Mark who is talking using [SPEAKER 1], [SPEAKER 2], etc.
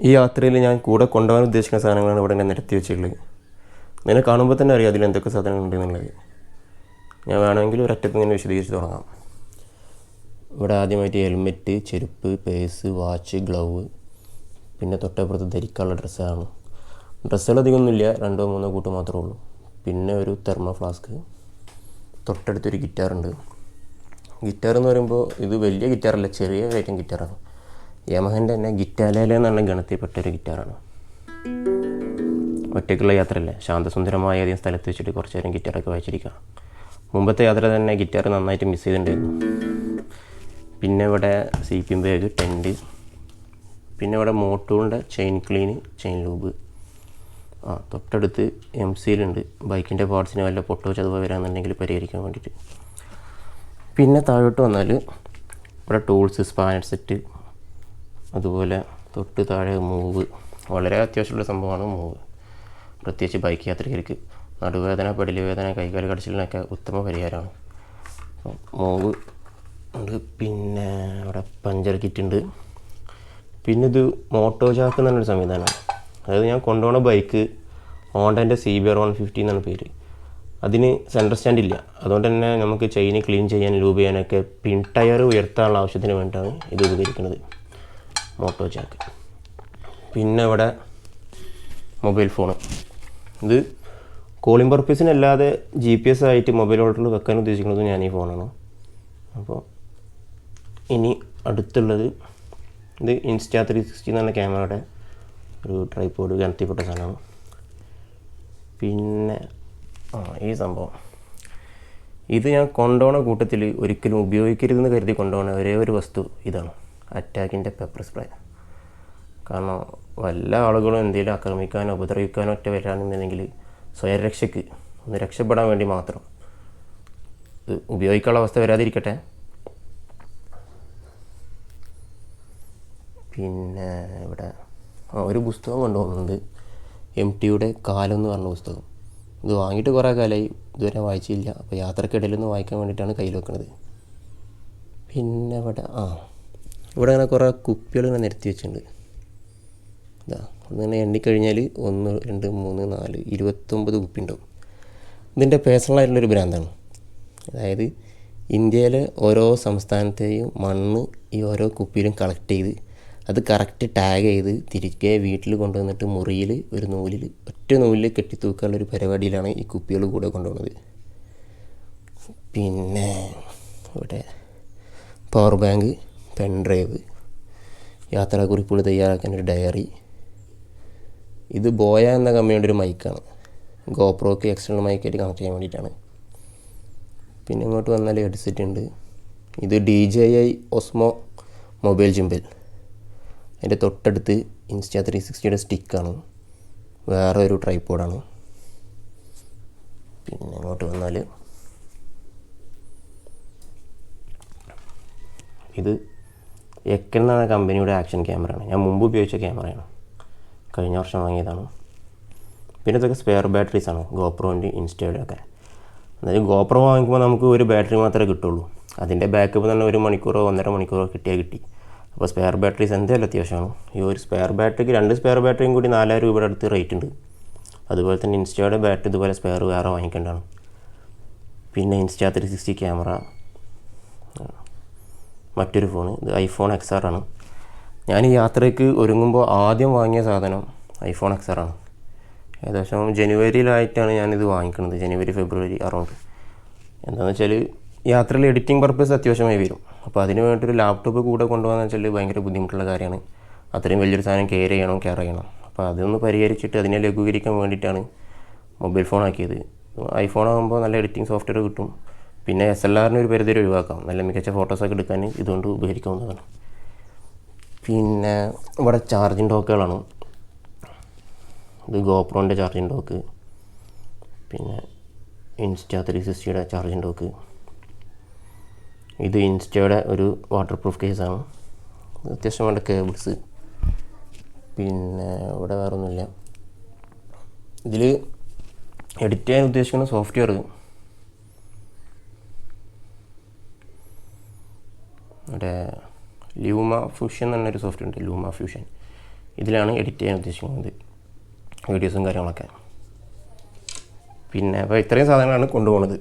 [SPEAKER 1] ഈ യാത്രയിൽ ഞാൻ കൂടെ കൊണ്ടുപോകാൻ ഉദ്ദേശിക്കുന്ന സാധനങ്ങളാണ് ഇവിടെ ഞാൻ നിരത്തി വെച്ചിട്ടുള്ളത്. നിന്നെ കാണുമ്പോൾ തന്നെ അറിയാം അതിൽ എന്തൊക്കെ സാധനങ്ങൾ ഉണ്ടെന്നുള്ളത്. ഞാൻ വേണമെങ്കിൽ ഒരറ്റത്ത് ഇങ്ങനെ വിശദീകരിച്ച് തുടങ്ങാം. ഇവിടെ ആദ്യമായിട്ട് ഹെൽമെറ്റ്, ചെരുപ്പ്, പേഴ്സ്, വാച്ച്, ഗ്ലൗവ്, പിന്നെ തൊട്ടപ്പുറത്ത് ധരിക്കാനുള്ള ഡ്രസ്സാണ്. ഡ്രസ്സുകൾ അധികമൊന്നുമില്ല, 2-3 കൂട്ട് മാത്രമേ ഉള്ളൂ. പിന്നെ ഒരു തെർമോ ഫ്ലാസ്ക്, തൊട്ടടുത്തൊരു ഗിറ്റാറുണ്ട്. ഗിറ്റാർ എന്ന് പറയുമ്പോൾ ഇത് വലിയ ഗിറ്റാറല്ല, ചെറിയ ഐറ്റം ഗിറ്റാറാണ്. യമഹൻ്റെ തന്നെ ഗിറ്റാലേല എന്നുള്ള ഗണത്തിൽപ്പെട്ടൊരു ഗിറ്റാറാണ്. ഒറ്റയ്ക്കുള്ള യാത്രയല്ലേ, ശാന്തസുന്ദരമായ അധികം സ്ഥലത്ത് വെച്ചിട്ട് കുറച്ച് നേരം ഗിറ്റാറൊക്കെ വായിച്ചിരിക്കാം. മുമ്പത്തെ യാത്ര തന്നെ ഗിറ്റാർ നന്നായിട്ട് മിസ് ചെയ്തിട്ടുണ്ടായിരുന്നു. പിന്നെ ഇവിടെ സ്ലീപ്പിംഗ് ബാഗ്, ടെൻറ്റ്, പിന്നെ ഇവിടെ മോട്ടോറിൻ്റെ ചെയിൻ ക്ലീന്, ചെയിൻ ലൂബ്. തൊട്ടടുത്ത് MC-യിലുണ്ട്. ബൈക്കിൻ്റെ പാർട്സിന് വല്ല പൊട്ടോ ചതുവോ വരാമെന്നുണ്ടെങ്കിൽ പരിഹരിക്കാൻ വേണ്ടിയിട്ട്. പിന്നെ താഴോട്ട് വന്നാൽ ഇവിടെ ടൂൾസ്, സ്പാനർ സെറ്റ്, അതുപോലെ തൊട്ട് താഴെ മൂവ്. വളരെ അത്യാവശ്യമുള്ള സംഭവമാണ് മൂവ്, പ്രത്യേകിച്ച് ബൈക്ക് യാത്രികർക്ക്. നടുവേദന, പടലുവേദന, കൈകാല് കടച്ചിലിനൊക്കെ ഉത്തമ പരിഹാരമാണ്. മൂവ് ഉണ്ട്. പിന്നെ ഇവിടെ പഞ്ചർ കിറ്റ് ഉണ്ട്. പിന്നെ ഇത് മോട്ടോ ജാക്ക് എന്നൊരു സംവിധാനമാണ്. അതായത് ഞാൻ കൊണ്ടുപോകുന്ന ബൈക്ക് ഹോണ്ടൻ്റെ CBR 150 എന്നാണ് പേര്. അതിന് സെൻറ്റർ സ്റ്റാൻഡ് ഇല്ല. അതുകൊണ്ട് തന്നെ നമുക്ക് ചെയിന് ക്ലീൻ ചെയ്യാൻ, ലൂബ് ചെയ്യാനൊക്കെ പിൻ ടയർ ഉയർത്താനുള്ള ആവശ്യത്തിന് വേണ്ടിയിട്ടാണ് ഇത് ഉപകരിക്കുന്നത്, മോട്ടോ ജാക്ക്. പിന്നെ ഇവിടെ മൊബൈൽ ഫോണ്. ഇത് കോളിംഗ് പർപ്പസിനല്ലാതെ GPS ആയിട്ട് മൊബൈൽ ഹോൾഡറിൽ വെക്കാൻ ഉദ്ദേശിക്കുന്നത് ഞാൻ ഈ ഫോണാണ്. അപ്പോൾ ഇനി അടുത്തുള്ളത് ഇത് Insta360 എന്ന് പറഞ്ഞ ക്യാമറയുടെ ഒരു ട്രൈപോഡ് ഗണത്തിൽപ്പെട്ട സാധനമാണ്. പിന്നെ ഈ സംഭവം ഇത് ഞാൻ കൊണ്ടുപോകുന്ന കൂട്ടത്തിൽ ഒരിക്കലും ഉപയോഗിക്കരുതെന്ന് കരുതി കൊണ്ടുപോകുന്ന ഒരേ ഒരു വസ്തു ഇതാണ്, അറ്റാക്കിൻ്റെ പെപ്പർ സ്പ്രേ. കാരണം വല്ല ആളുകളും എന്തെങ്കിലും ആക്രമിക്കാനോ ഉപദ്രവിക്കാനോ ഒറ്റ വരാണെന്നുണ്ടെങ്കിൽ സ്വയം രക്ഷയ്ക്ക് ഒന്ന് രക്ഷപ്പെടാൻ വേണ്ടി മാത്രം ഇത് ഉപയോഗിക്കാനുള്ള അവസ്ഥ വരാതിരിക്കട്ടെ. പിന്നെ ഇവിടെ ഒരു പുസ്തകം കൊണ്ടുപോകുന്നുണ്ട്, MTയുടെ കാലെന്ന് പറഞ്ഞ പുസ്തകം. ഇത് വാങ്ങിയിട്ട് കുറേ കാലമായി, ഇതുവരെ വായിച്ചില്ല. അപ്പോൾ യാത്രക്കിടയിലൊന്ന് വായിക്കാൻ വേണ്ടിയിട്ടാണ് കയ്യിൽ വെക്കുന്നത്. പിന്നെ ഇവിടെ ഇവിടെ അങ്ങനെ കുറേ കുപ്പികൾ ഇങ്ങനെ നിരത്തി വെച്ചിട്ടുണ്ട്. ഒന്നിങ്ങനെ എണ്ണിക്കഴിഞ്ഞാൽ 1, 2, 3, 4, 29 കുപ്പി ഉണ്ടാവും. ഇതിൻ്റെ പേഴ്സണലായിട്ടുള്ളൊരു ബ്രാൻഡാണ്. അതായത് ഇന്ത്യയിലെ ഓരോ സംസ്ഥാനത്തെയും മണ്ണ് ഈ ഓരോ കുപ്പിയിലും കളക്ട് ചെയ്ത് അത് കറക്റ്റ് ടാഗ് ചെയ്ത് തിരികെ വീട്ടിൽ കൊണ്ടുവന്നിട്ട് മുറിയിൽ ഒരു നൂലിൽ ഒറ്റ നൂലിൽ കെട്ടിത്തൂക്കാനുള്ളൊരു പരിപാടിയിലാണ് ഈ കുപ്പികൾ കൂടെ കൊണ്ടുപോകുന്നത്. പിന്നെ ഇവിടെ പവർ ബാങ്ക്, പെൻ ഡ്രൈവ്, യാത്രാക്കുറിപ്പുകൾ തയ്യാറാക്കാൻ ഒരു ഡയറി. ഇത് ബോയ എന്ന കമ്പനിയുടെ ഒരു മൈക്കാണ്, ഗോപ്രോക്ക് എക്സ്റ്റേണൽ മൈക്കായിട്ട് കണക്ട് ചെയ്യാൻ വേണ്ടിയിട്ടാണ്. പിന്നെ ഇങ്ങോട്ട് വന്നാൽ ഹെഡ്സെറ്റ് ഉണ്ട്. ഇത് DJI Osmo മൊബൈൽ ജിംബൽ. അതിൻ്റെ തൊട്ടടുത്ത് Insta360യുടെ സ്റ്റിക്കാണ്, വേറെ ഒരു ട്രൈപോഡാണ്. പിന്നെ ഇങ്ങോട്ട് വന്നാൽ ഇത് എക്കൻ എന്ന കമ്പനിയുടെ ആക്ഷൻ ക്യാമറയാണ്. ഞാൻ മുമ്പ് ഉപയോഗിച്ച ക്യാമറയാണ്, കഴിഞ്ഞ വർഷം വാങ്ങിയതാണ്. പിന്നെ ഇതൊക്കെ സ്പെയർ ബാറ്ററീസാണ്, ഗോപ്രോൻ്റെ, ഇൻസ്റ്റയുടെ ഒക്കെ. അതായത് ഗോപ്രോ വാങ്ങിക്കുമ്പോൾ നമുക്ക് ഒരു ബാറ്ററി മാത്രമേ കിട്ടുള്ളൂ. അതിൻ്റെ ബാക്കപ്പ് തന്നെ 1 മണിക്കൂറോ 1.5 മണിക്കൂറോ കിട്ടി. അപ്പോൾ സ്പെയർ ബാറ്ററീസ് എന്തായാലും അത്യാവശ്യമാണ്. ഈ ഒരു സ്പെയർ ബാറ്ററിക്ക് 2 സ്പെയർ ബാറ്ററിയും കൂടി 4000 രൂപയുടെ അടുത്ത് റേറ്റ് ഉണ്ട്. അതുപോലെ തന്നെ ഇൻസ്റ്റയുടെ ബാറ്ററി ഇതുപോലെ സ്പെയർ വേറെ വാങ്ങിക്കേണ്ടതാണ്. പിന്നെ Insta360 ക്യാമറ, മറ്റൊരു ഫോൺ, ഇത് iPhone XR ആണ്. ഞാൻ ഈ യാത്രയ്ക്ക് ഒരുങ്ങുമ്പോൾ ആദ്യം വാങ്ങിയ സാധനം iPhone XR ആണ്. ഏകദേശം ജനുവരിയിലായിട്ടാണ് ഞാനിത് വാങ്ങിക്കുന്നത്, ജനുവരി ഫെബ്രുവരി അറൗണ്ട്. എന്താണെന്ന് വെച്ചാൽ യാത്രയിൽ എഡിറ്റിംഗ് പർപ്പസ് അത്യാവശ്യമായി വരും. അപ്പോൾ അതിന് വേണ്ടിയിട്ടൊരു ലാപ്ടോപ്പ് കൂടെ കൊണ്ടുപോകാന്ന് വെച്ചാൽ ഭയങ്കര ബുദ്ധിമുട്ടുള്ള കാര്യമാണ്. അത്രയും വലിയൊരു സാധനം കെയർ ചെയ്യണം. അപ്പോൾ അതൊന്ന് പരിഹരിച്ചിട്ട് അതിനെ ലഘൂകരിക്കാൻ വേണ്ടിയിട്ടാണ് മൊബൈൽ ഫോൺ ആക്കിയത്. iPhone ആകുമ്പോൾ നല്ല എഡിറ്റിംഗ് സോഫ്റ്റ്വെയർ കിട്ടും. പിന്നെ SLR-ന് ഒരു പരിധി ഒഴിവാക്കാം, നല്ല മികച്ച ഫോട്ടോസൊക്കെ എടുക്കാൻ ഇതുകൊണ്ട് ഉപകരിക്കാവുന്നതാണ്. പിന്നെ ഇവിടെ ചാർജിങ് ഡോക്കുകളാണ്. ഇത് ഗോപ്രോൻ്റെ ചാർജിങ് ഡോക്ക്, പിന്നെ Insta360യുടെ ചാർജിങ് ഡോക്ക്. ഇത് ഇൻസ്റ്റയുടെ ഒരു വാട്ടർ പ്രൂഫ് കേസാണ്, അത്യാവശ്യം വേണ്ട കേബിൾസ്. പിന്നെ ഇവിടെ വേറെ ഒന്നുമില്ല. ഇതിൽ എഡിറ്റ് ചെയ്യാൻ ഉദ്ദേശിക്കുന്ന സോഫ്റ്റ്വെയർ ഇവിടെ ലൂമ ഫ്യൂഷൻ എന്നൊരു സോഫ്റ്റ്വെയർ ഉണ്ട്, ലൂമ ഫ്യൂഷൻ. ഇതിലാണ് എഡിറ്റ് ചെയ്യാൻ ഉദ്ദേശിക്കുന്നത് വീഡിയോസും കാര്യങ്ങളൊക്കെ. പിന്നെ അപ്പോൾ ഇത്രയും സാധനങ്ങളാണ് കൊണ്ടുപോകുന്നത്.